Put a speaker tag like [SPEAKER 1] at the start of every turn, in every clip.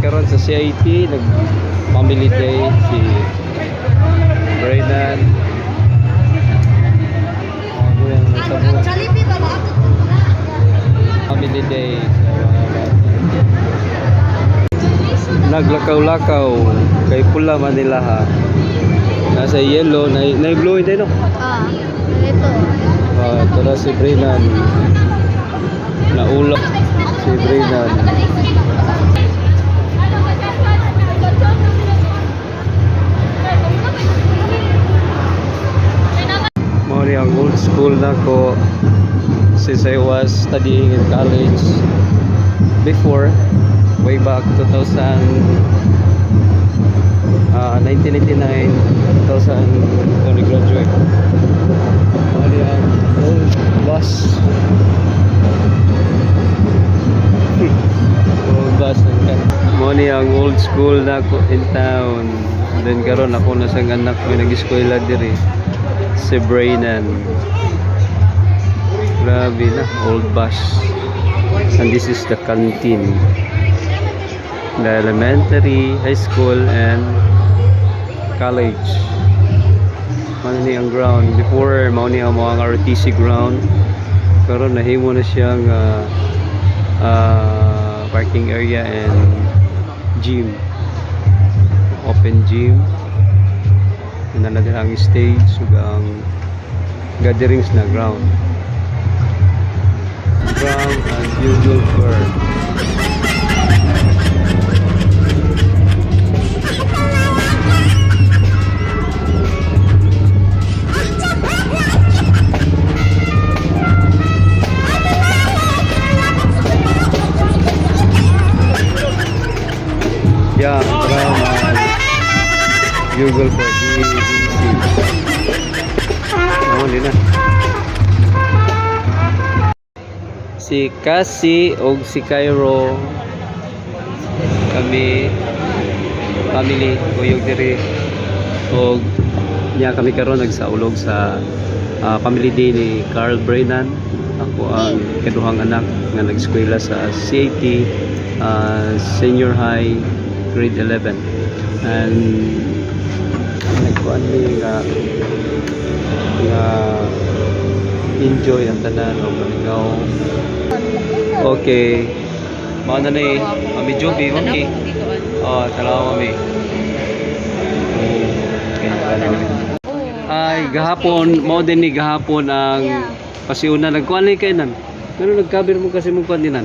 [SPEAKER 1] karon sa CIT, nag family day si Brayden. Family day. Naglakaw-lakaw kay pula Manila ha. Nasa yellow, na blue hindi no?
[SPEAKER 2] Ito.
[SPEAKER 1] Tara si Brayden. Naulap si Brayden. Mori ang old school na ko since I was studying in college before, way back 1999, 2000 when I graduate. Mori ang old bus. Old bus. Mori ang old school na ko in town. Then karon ako na sang anak ko nag-eskwela diri. Si Brayden. Grabe na, old bus. And this is the canteen. The elementary, high school, and college. Mao ni ang ground. Before, mao ni ang mga RTC ground. Pero nahimo na siyang parking area and gym. Open gym. Nanadala ang stage ug ang gatherings na ground as usual for ground as usual for si Cassie o si Cairo kami family kuyog diri o niya kami karon nagsaulog sa family day ni Carl Brayden. Ako ang kaduhang anak nga nag-eskwela sa CIT senior high grade 11 and nagkuan mi nga enjoy ang tanan o paligaw. Okay. Mao na ni Mami Joby, okay. Oh, talaw Mami. Ay gahapon mao din ni gahapon ang pasiuna nagkuan ni kay nan. Pero nagkabir mo kasi mo kuan dinan.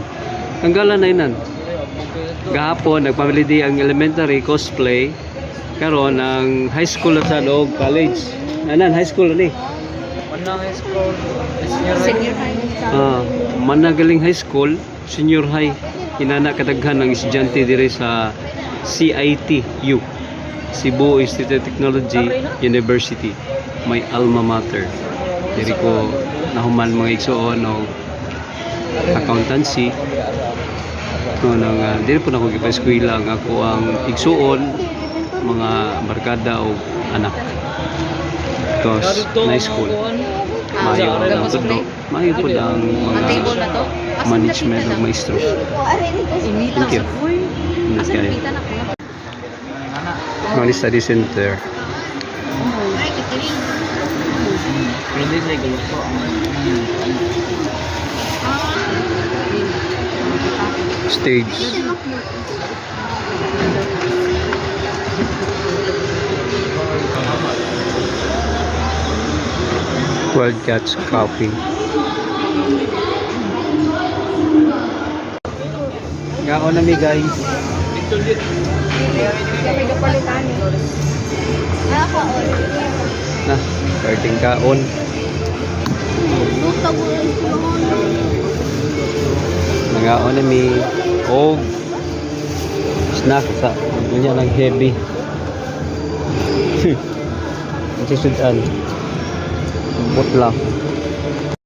[SPEAKER 1] Tanggalan na inan. Gahapon nagpamili di ang elementary cosplay karon ang high school at sa og college. Anan high school ni.
[SPEAKER 3] Manang high school, senior high.
[SPEAKER 1] Managaling high school, senior high. Inana kadaghan ng estudyante dire sa CITU, Cebu Institute of Technology University, may alma mater. Diri ko nahuman mga igsuon o accountancy. No nang diri po na ko gipa-eskwela ang ako ang igsuon mga barkada o anak. Because nice school. Mayo ang tudlo. Mayo po ang mga management o maestro. Thank you. Nice guy. Money Study Center. Stage. Wildcats Coffee. Ngaon na mi guys. Na, karting kaon. Ngaon na mi og snack sa unya lang heavy. Ito sudan. Bot lang.